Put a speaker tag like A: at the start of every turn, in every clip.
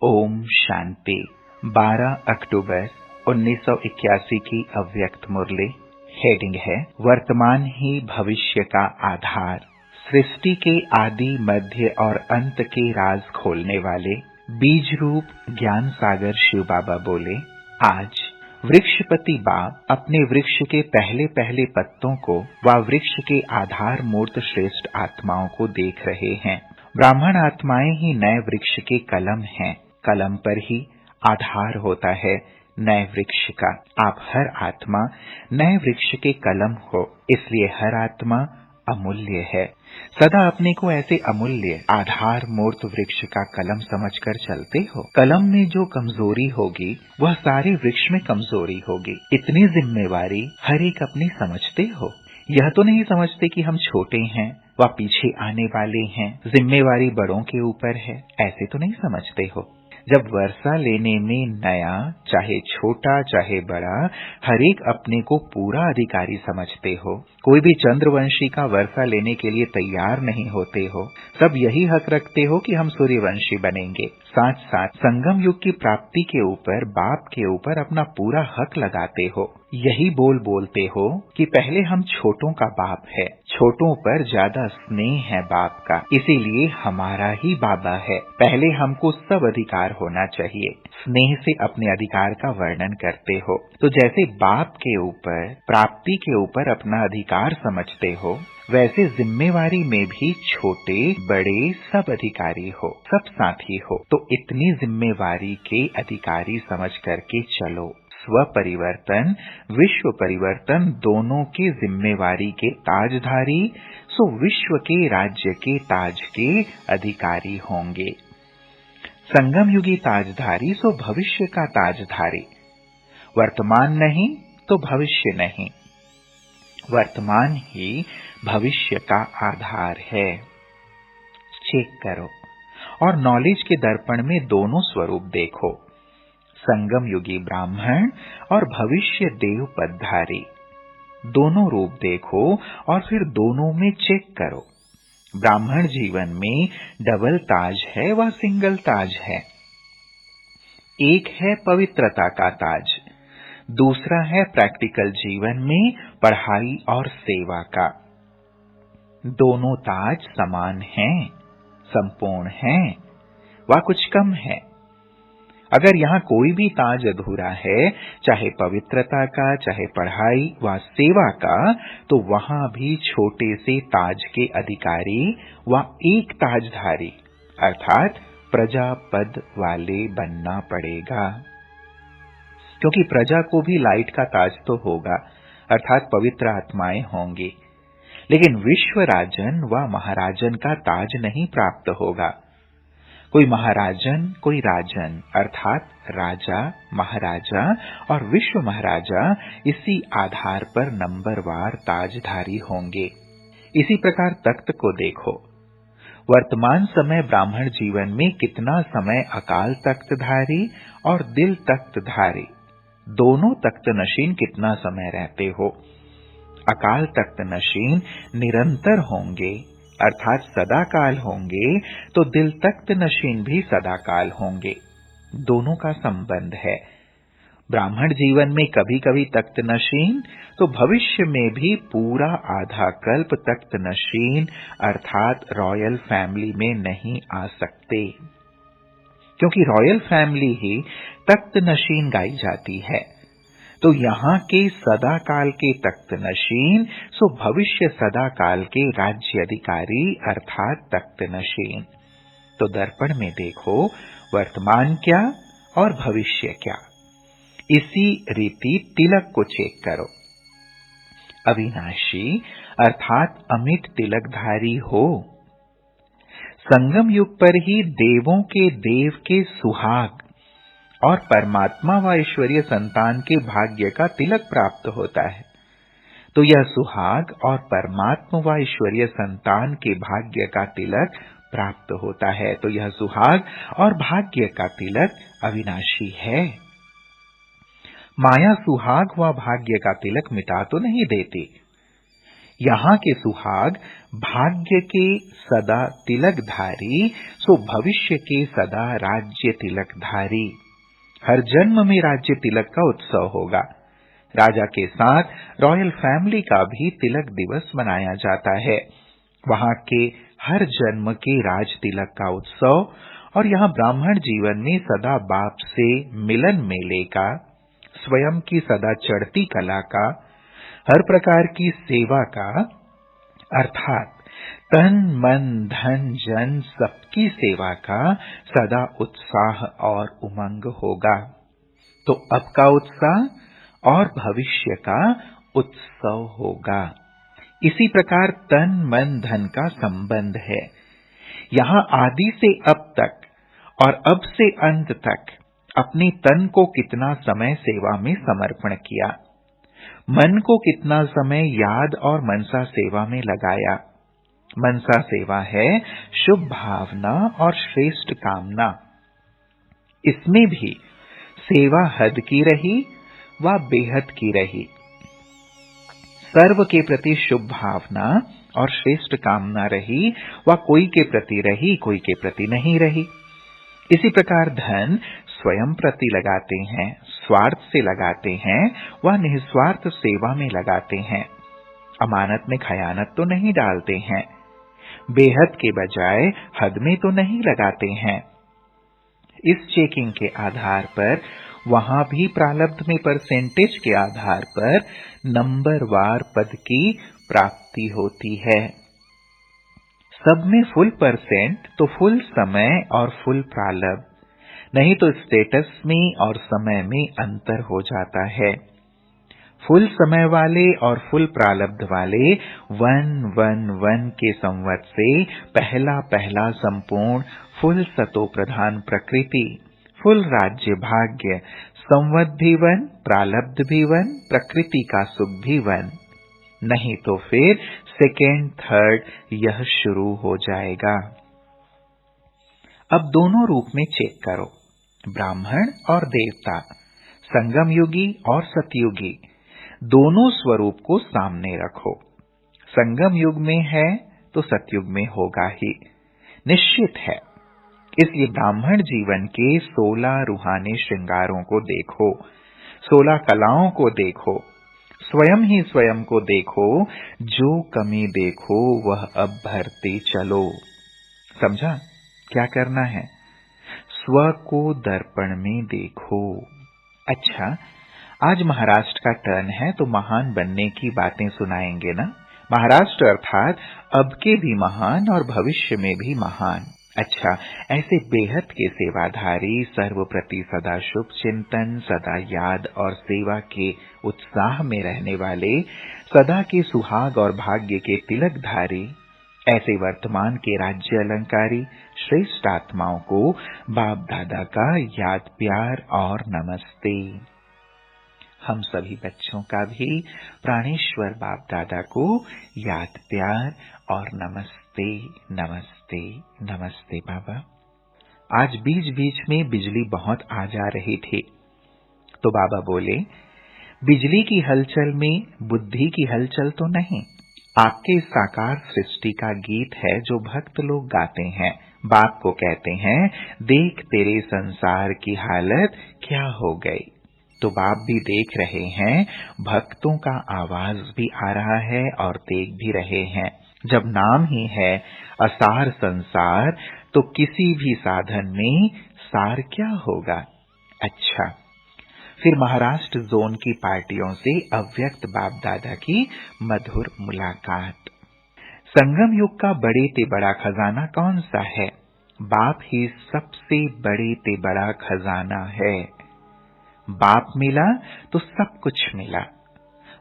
A: ओम शांति। 12 अक्टूबर 1981 की अव्यक्त मुरली। हेडिंग है वर्तमान ही भविष्य का आधार। सृष्टि के आदि मध्य और अंत के राज खोलने वाले बीज रूप ज्ञान सागर शिव बाबा बोले, आज वृक्षपति बाप अपने वृक्ष के पहले पहले पत्तों को व वृक्ष के आधार मूर्त श्रेष्ठ आत्माओं को देख रहे हैं। ब्राह्मण आत्माएं ही नए वृक्ष के कलम हैं। कलम पर ही आधार होता है नए वृक्ष का। आप हर आत्मा नए वृक्ष के कलम हो, इसलिए हर आत्मा अमूल्य है। सदा अपने को ऐसे अमूल्य आधार मूर्त वृक्ष का कलम समझकर चलते हो। कलम में जो कमजोरी होगी वह सारे वृक्ष में कमजोरी होगी। इतनी जिम्मेवारी हर एक अपनी समझते हो। यह तो नहीं समझते कि हम छोटे हैं व पीछे आने वाले हैं, जिम्मेवारी बड़ों के ऊपर है, ऐसे तो नहीं समझते हो। जब वर्षा लेने में नया, चाहे छोटा चाहे बड़ा, हर एक अपने को पूरा अधिकारी समझते हो। कोई भी चंद्रवंशी का वर्षा लेने के लिए तैयार नहीं होते हो। सब यही हक रखते हो कि हम सूर्यवंशी बनेंगे। साथ साथ संगम युग की प्राप्ति के ऊपर बाप के ऊपर अपना पूरा हक लगाते हो। यही बोलते हो कि पहले हम छोटों का बाप है, छोटों पर ज्यादा स्नेह है बाप का, इसीलिए हमारा ही बाबा है। पहले हमको सब अधिकार होना चाहिए। स्नेह से अपने अधिकार का वर्णन करते हो। तो जैसे बाप के ऊपर प्राप्ति के ऊपर अपना अधिकार समझते हो, वैसे जिम्मेवारी में भी छोटे बड़े सब अधिकारी हो, सब साथी हो। तो इतनी जिम्मेवारी के अधिकारी समझ करके चलो। स्व परिवर्तन विश्व परिवर्तन दोनों की जिम्मेवारी के ताजधारी, सो विश्व के राज्य के ताज के अधिकारी होंगे। संगम युगी ताजधारी सो भविष्य का ताजधारी। वर्तमान नहीं तो भविष्य नहीं, वर्तमान ही भविष्य का आधार है। चेक करो और नॉलेज के दर्पण में दोनों स्वरूप देखो, संगम युगी ब्राह्मण और भविष्य देव पदधारी। दोनों रूप देखो और फिर दोनों में चेक करो। ब्राह्मण जीवन में डबल ताज है व सिंगल ताज है। एक है पवित्रता का ताज, दूसरा है प्रैक्टिकल जीवन में पढ़ाई और सेवा का। दोनों ताज समान हैं, संपूर्ण हैं व कुछ कम है। अगर यहाँ कोई भी ताज अधूरा है, चाहे पवित्रता का चाहे पढ़ाई व सेवा का, तो वहां भी छोटे से ताज के अधिकारी व एक ताजधारी अर्थात प्रजा पद वाले बनना पड़ेगा। क्योंकि प्रजा को भी लाइट का ताज तो होगा, अर्थात पवित्र आत्माएं होंगी, लेकिन विश्व राजन व महाराजन का ताज नहीं प्राप्त होगा। कोई महाराजन कोई राजन अर्थात राजा महाराजा और विश्व महाराजा इसी आधार पर नंबरवार ताजधारी होंगे। इसी प्रकार तख्त को देखो। वर्तमान समय ब्राह्मण जीवन में कितना समय अकाल तख्तधारी और दिल तख्तधारी, दोनों तख्त नशीन कितना समय रहते हो। अकाल तख्त नशीन निरंतर होंगे अर्थात सदाकाल होंगे, तो दिल तख्त नशीन भी सदाकाल होंगे। दोनों का संबंध है। ब्राह्मण जीवन में कभी कभी तख्त नशीन, तो भविष्य में भी पूरा आधा कल्प तख्त नशीन अर्थात रॉयल फैमिली में नहीं आ सकते, क्योंकि रॉयल फैमिली ही तख्त नशीन गाई जाती है। तो यहाँ के सदाकाल के तख्त नशीन, सो भविष्य सदाकाल के राज्य अधिकारी अर्थात तख्त नशीन। तो दर्पण में देखो वर्तमान क्या और भविष्य क्या। इसी रीति तिलक को चेक करो। अविनाशी अर्थात अमिट तिलकधारी हो। संगम युग पर ही देवों के देव के सुहाग और परमात्मा व ईश्वरीय संतान के भाग्य का तिलक प्राप्त होता है। तो यह सुहाग और परमात्मा व ईश्वरीय संतान के भाग्य का तिलक प्राप्त होता है। तो यह सुहाग और भाग्य का तिलक अविनाशी है। माया सुहाग व भाग्य का तिलक मिटा तो नहीं देती, यहाँ के सुहाग भाग्य के सदा तिलकधारी, सो भविष्य के सदा राज्य तिलकधारी। हर जन्म में राज्य तिलक का उत्सव होगा। राजा के साथ रॉयल फैमिली का भी तिलक दिवस मनाया जाता है। वहां के हर जन्म के राज तिलक का उत्सव, और यहाँ ब्राह्मण जीवन में सदा बाप से मिलन मेले का, स्वयं की सदा चढ़ती कला का, हर प्रकार की सेवा का, अर्थात तन मन धन जन सबकी सेवा का सदा उत्साह और उमंग होगा। तो अब का उत्साह और भविष्य का उत्सव होगा। इसी प्रकार तन मन धन का संबंध है। यहाँ आदि से अब तक और अब से अंत तक अपने तन को कितना समय सेवा में समर्पण किया, मन को कितना समय याद और मनसा सेवा में लगाया। मनसा सेवा है शुभ भावना और श्रेष्ठ कामना। इसमें भी सेवा हद की रही व बेहद की रही। सर्व के प्रति शुभ भावना और श्रेष्ठ कामना रही व कोई के प्रति रही, कोई के प्रति नहीं रही। इसी प्रकार धन स्वयं प्रति लगाते हैं, स्वार्थ से लगाते हैं व निस्वार्थ सेवा में लगाते हैं। अमानत में खयानत तो नहीं डालते हैं, बेहद के बजाय हद में तो नहीं लगाते हैं। इस चेकिंग के आधार पर वहां भी प्रारब्ध में परसेंटेज के आधार पर नंबरवार पद की प्राप्ति होती है। सब में फुल परसेंट तो फुल समय और फुल प्रारब्ध, नहीं तो स्टेटस में और समय में अंतर हो जाता है। फुल समय वाले और फुल प्रारब्ध वाले 111 के संवत से पहला पहला संपूर्ण फुल सतो प्रधान प्रकृति, फुल राज्य भाग्य, संवत भी 1, प्रारब्ध भी 1, प्रकृति का सुख भी 1, नहीं तो फिर सेकेंड थर्ड यह शुरू हो जाएगा। अब दोनों रूप में चेक करो, ब्राह्मण और देवता, संगम युगी और सतयुगी, दोनों स्वरूप को सामने रखो। संगम युग में है तो सतयुग में होगा ही, निश्चित है। इसलिए ब्राह्मण जीवन के 16 रूहानी श्रृंगारों को देखो, 16 कलाओं को देखो, स्वयं ही स्वयं को देखो, जो कमी देखो वह अब भरते चलो। समझा क्या करना है? स्व को दर्पण में देखो। अच्छा, आज महाराष्ट्र का टर्न है तो महान बनने की बातें सुनाएंगे ना। महाराष्ट्र अर्थात अब के भी महान और भविष्य में भी महान। अच्छा, ऐसे बेहद के सेवाधारी, सर्व प्रति सदा शुभ चिंतन, सदा याद और सेवा के उत्साह में रहने वाले, सदा के सुहाग और भाग्य के तिलकधारी, ऐसे वर्तमान के राज्य अलंकारी श्रेष्ठ आत्माओं को बाप दादा का याद प्यार और नमस्ते। हम सभी बच्चों का भी प्राणेश्वर बाप दादा को याद प्यार और नमस्ते नमस्ते नमस्ते। बाबा, आज बीच बीच में बिजली बहुत आ जा रही थी, तो बाबा बोले, बिजली की हलचल में बुद्धि की हलचल तो नहीं। आपके साकार सृष्टि का गीत है जो भक्त लोग गाते हैं। बाप को कहते हैं, देख तेरे संसार की हालत क्या हो गई। तो बाप भी देख रहे हैं, भक्तों का आवाज भी आ रहा है और देख भी रहे हैं। जब नाम ही है असार संसार, तो किसी भी साधन में सार क्या होगा। अच्छा, फिर महाराष्ट्र जोन की पार्टियों से अव्यक्त बाप दादा की मधुर मुलाकात। संगम युग का बड़े ते बड़ा खजाना कौन सा है? बाप ही सबसे बड़े ते बड़ा खजाना है। बाप मिला तो सब कुछ मिला,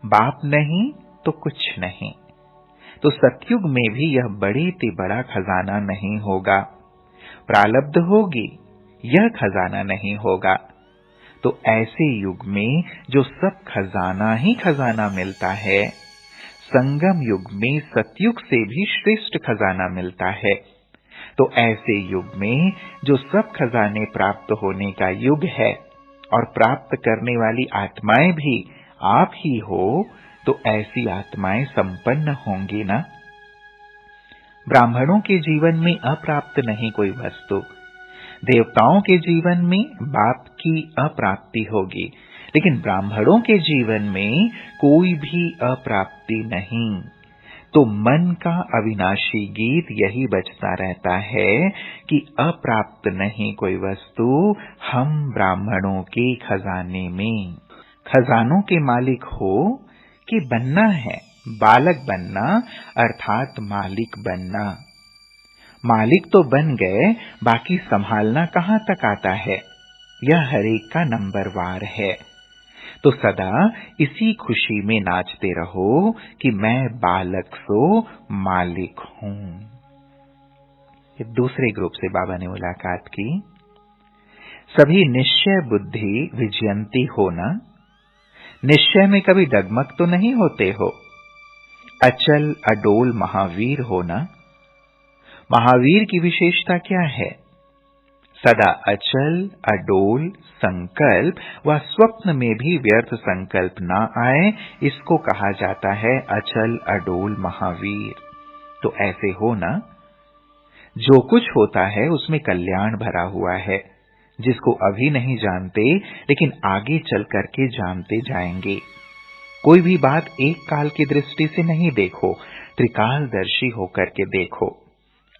A: बाप नहीं तो कुछ नहीं। तो सतयुग में भी यह बड़े ते बड़ा खजाना नहीं होगा। प्रारब्ध होगी, यह खजाना नहीं होगा। तो ऐसे युग में जो सब खजाना ही खजाना मिलता है, संगम युग में सतयुग से भी श्रेष्ठ खजाना मिलता है। तो ऐसे युग में जो सब खजाने प्राप्त होने का युग है और प्राप्त करने वाली आत्माएं भी आप ही हो, तो ऐसी आत्माएं संपन्न होंगी ना। ब्राह्मणों के जीवन में अप्राप्त नहीं कोई वस्तु, देवताओं के जीवन में बाप की अप्राप्ति होगी, लेकिन ब्राह्मणों के जीवन में कोई भी अप्राप्ति नहीं। तो मन का अविनाशी गीत यही बजता रहता है कि अप्राप्त नहीं कोई वस्तु हम ब्राह्मणों के खजाने में। खजानों के मालिक हो कि बनना है, बालक बनना अर्थात मालिक बनना। मालिक तो बन गए, बाकी संभालना कहां तक आता है, यह हरेक का नंबरवार है। तो सदा इसी खुशी में नाचते रहो कि मैं बालक सो मालिक हूं। दूसरे ग्रुप से बाबा ने मुलाकात की। सभी निश्चय बुद्धि विजयंती होना, निश्चय में कभी डगमग तो नहीं होते हो। अचल अडोल महावीर होना, महावीर की विशेषता क्या है? सदा अचल अडोल, संकल्प व स्वप्न में भी व्यर्थ संकल्प ना आए, इसको कहा जाता है अचल अडोल महावीर। तो ऐसे हो ना, जो कुछ होता है उसमें कल्याण भरा हुआ है, जिसको अभी नहीं जानते लेकिन आगे चल करके जानते जाएंगे। कोई भी बात एक काल की दृष्टि से नहीं देखो, त्रिकालदर्शी होकर के देखो।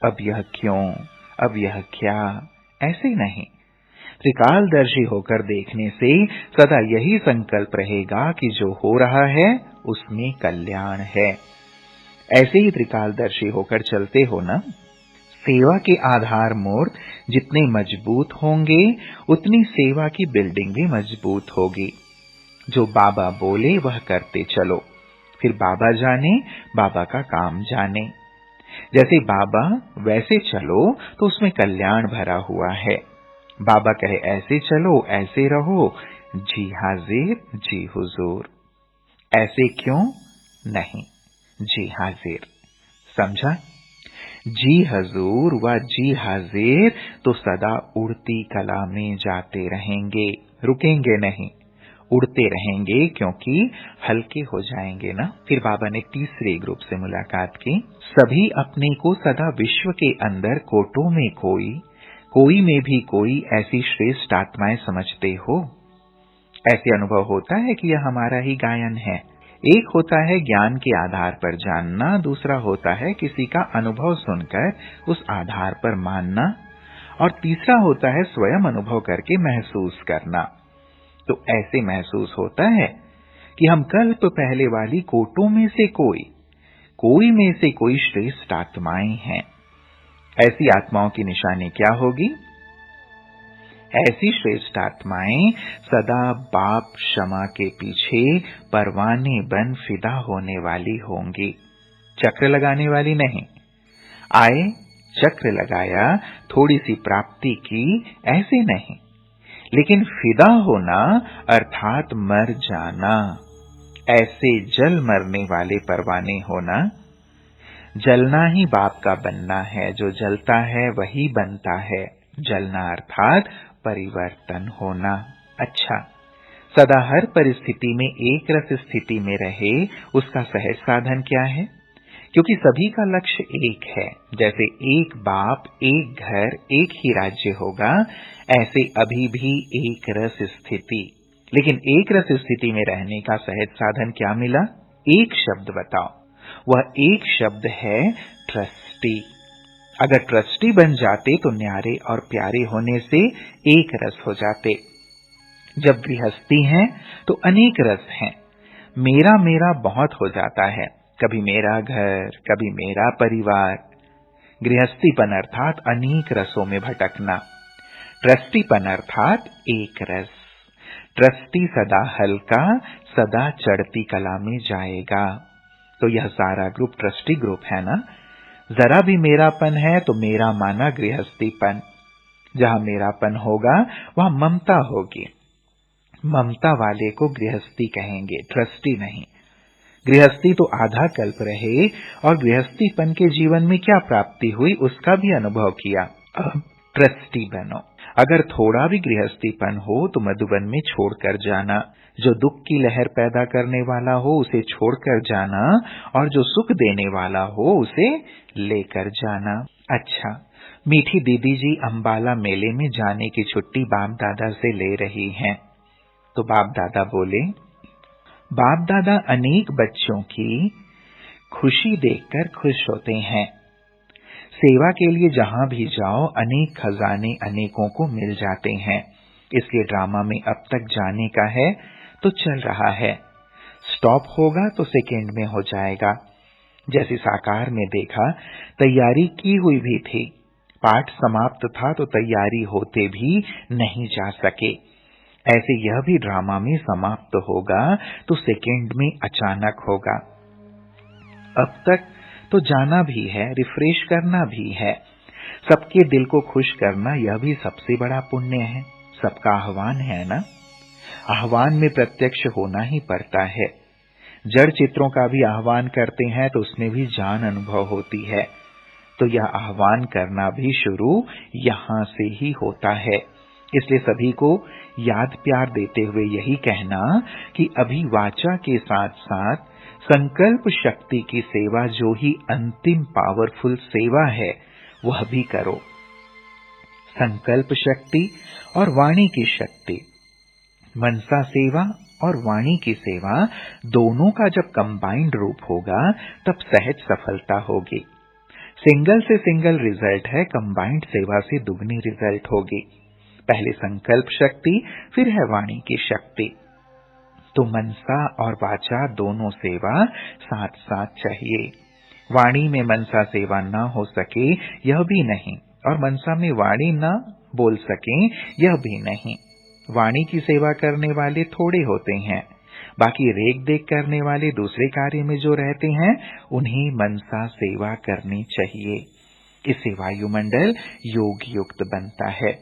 A: अब यह क्यों, अब यह क्या, ऐसे नहीं। त्रिकालदर्शी होकर देखने से सदा यही संकल्प रहेगा कि जो हो रहा है उसमें कल्याण है। ऐसे ही त्रिकालदर्शी होकर चलते हो ना। सेवा के आधार मूर्त जितने मजबूत होंगे उतनी सेवा की बिल्डिंग भी मजबूत होगी। जो बाबा बोले वह करते चलो, फिर बाबा जाने, बाबा का काम जाने। जैसे बाबा वैसे चलो तो उसमें कल्याण भरा हुआ है। बाबा कहे ऐसे चलो, ऐसे रहो, जी हाजिर जी हुजूर। ऐसे क्यों नहीं, जी हाजिर। समझा? जी हजूर व जी हाजिर तो सदा उड़ती कला में जाते रहेंगे, रुकेंगे नहीं, उड़ते रहेंगे, क्योंकि हल्के हो जाएंगे ना। फिर बाबा ने तीसरे ग्रुप से मुलाकात की। सभी अपने को सदा विश्व के अंदर कोटों में कोई में भी कोई ऐसी श्रेष्ठ आत्माएं समझते हो। ऐसे अनुभव होता है कि यह हमारा ही गायन है। एक होता है ज्ञान के आधार पर जानना, दूसरा होता है किसी का अनुभव सुनकर उस आधार पर मानना, और तीसरा होता है स्वयं अनुभव करके महसूस करना। तो ऐसे महसूस होता है कि हम कल्प पहले वाली कोटों में से कोई में से कोई श्रेष्ठ आत्माएं हैं। ऐसी आत्माओं की निशानी क्या होगी? ऐसी श्रेष्ठ आत्माएं सदा बाप क्षमा के पीछे परवाने बन फिदा होने वाली होंगी, चक्र लगाने वाली नहीं। आए, चक्र लगाया, थोड़ी सी प्राप्ति की, ऐसे नहीं, लेकिन फिदा होना अर्थात मर जाना। ऐसे जल मरने वाले परवाने होना। जलना ही बाप का बनना है, जो जलता है वही बनता है। जलना अर्थात परिवर्तन होना। अच्छा, सदा हर परिस्थिति में एक रस स्थिति में रहे, उसका सहज साधन क्या है? क्योंकि सभी का लक्ष्य एक है। जैसे एक बाप, एक घर, एक ही राज्य होगा, ऐसे अभी भी एक रस स्थिति। लेकिन एक रस स्थिति में रहने का सहज साधन क्या मिला? एक शब्द बताओ। वह एक शब्द है ट्रस्टी। अगर ट्रस्टी बन जाते तो न्यारे और प्यारे होने से एक रस हो जाते। जब गृहस्थी हैं तो अनेक रस हैं। मेरा मेरा बहुत हो जाता है, कभी मेरा घर, कभी मेरा परिवार। गृहस्थीपन अर्थात अनेक रसों में भटकना। ट्रस्टीपन अर्थात एक रस। ट्रस्टी सदा हल्का, सदा चढ़ती कला में जाएगा। तो यह सारा ग्रुप ट्रस्टी ग्रुप है ना। जरा भी मेरापन है तो मेरा माना गृहस्थीपन। जहां मेरापन होगा वहां ममता होगी। ममता वाले को गृहस्थी कहेंगे, ट्रस्टी नहीं। गृहस्थी तो आधा कल्प रहे और गृहस्थीपन के जीवन में क्या प्राप्ति हुई उसका भी अनुभव किया। अब ट्रस्टी बनो। अगर थोड़ा भी गृहस्थीपन हो तो मधुबन में छोड़कर जाना। जो दुख की लहर पैदा करने वाला हो उसे छोड़कर जाना और जो सुख देने वाला हो उसे लेकर जाना। अच्छा, मीठी दीदी जी अंबाला मेले में जाने की छुट्टी बाप दादा से ले रही हैं। तो बाप दादा बोले, बाप दादा अनेक बच्चों की खुशी देखकर खुश होते हैं। सेवा के लिए जहां भी जाओ अनेक खजाने अनेकों को मिल जाते हैं। इसलिए ड्रामा में अब तक जाने का है तो चल रहा है, स्टॉप होगा तो सेकेंड में हो जाएगा। जैसे साकार में देखा, तैयारी की हुई भी थी, पाठ समाप्त था तो तैयारी होते भी नहीं जा सके। ऐसे यह भी ड्रामा में समाप्त होगा तो सेकेंड में अचानक होगा। अब तक तो जाना भी है, रिफ्रेश करना भी है, सबके दिल को खुश करना यह भी सबसे बड़ा पुण्य है। सबका आह्वान है ना, आह्वान में प्रत्यक्ष होना ही पड़ता है। जड़ चित्रों का भी आह्वान करते हैं तो उसमें भी जान अनुभव होती है। तो यह आह्वान करना भी शुरू यहां से ही होता है। इसलिए सभी को याद प्यार देते हुए यही कहना कि अभी वाचा के साथ साथ संकल्प शक्ति की सेवा, जो ही अंतिम पावरफुल सेवा है, वह भी करो। संकल्प शक्ति और वाणी की शक्ति, मनसा सेवा और वाणी की सेवा दोनों का जब कंबाइंड रूप होगा तब सहज सफलता होगी। सिंगल से सिंगल रिजल्ट है, कंबाइंड सेवा से दुगनी रिजल्ट होगी। पहले संकल्प शक्ति, फिर है वाणी की शक्ति। तो मनसा और वाचा दोनों सेवा साथ साथ चाहिए। वाणी में मनसा सेवा ना हो सके यह भी नहीं, और मनसा में वाणी ना बोल सके यह भी नहीं। वाणी की सेवा करने वाले थोड़े होते हैं, बाकी रेख देख करने वाले दूसरे कार्य में जो रहते हैं उन्हें मनसा सेवा करनी चाहिए। इससे वायुमंडल योग युक्त बनता है।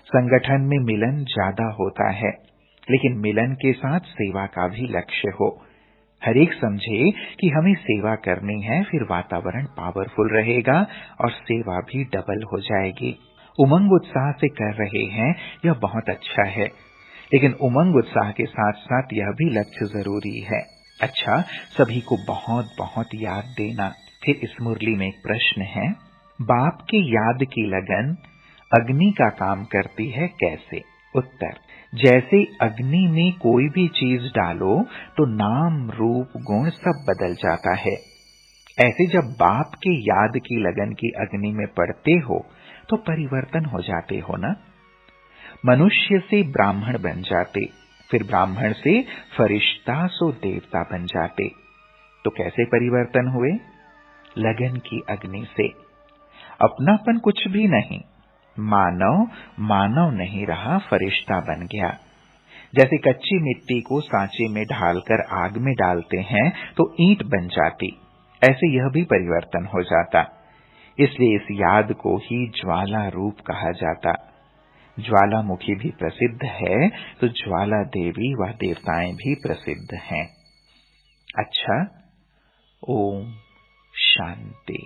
A: संगठन में मिलन ज्यादा होता है, लेकिन मिलन के साथ सेवा का भी लक्ष्य हो। हर एक समझे कि हमें सेवा करनी है, फिर वातावरण पावरफुल रहेगा और सेवा भी डबल हो जाएगी। उमंग उत्साह से कर रहे हैं यह बहुत अच्छा है, लेकिन उमंग उत्साह के साथ साथ यह भी लक्ष्य जरूरी है। अच्छा, सभी को बहुत बहुत याद देना। फिर इस मुरली में एक प्रश्न है, बाप के याद की लगन अग्नि का काम करती है कैसे? उत्तर, जैसे अग्नि में कोई भी चीज डालो तो नाम रूप गुण सब बदल जाता है। ऐसे जब बाप के याद की लगन की अग्नि में पड़ते हो तो परिवर्तन हो जाते हो ना। मनुष्य से ब्राह्मण बन जाते, फिर ब्राह्मण से फरिश्ता सो देवता बन जाते। तो कैसे परिवर्तन हुए? लगन की अग्नि से। अपनापन कुछ भी नहीं, मानव मानव नहीं रहा, फरिश्ता बन गया। जैसे कच्ची मिट्टी को सांचे में ढालकर आग में डालते हैं तो ईंट बन जाती, ऐसे यह भी परिवर्तन हो जाता। इसलिए इस याद को ही ज्वाला रूप कहा जाता। ज्वालामुखी भी प्रसिद्ध है तो ज्वाला देवी व देवताएं भी प्रसिद्ध हैं। अच्छा, ओम शांति।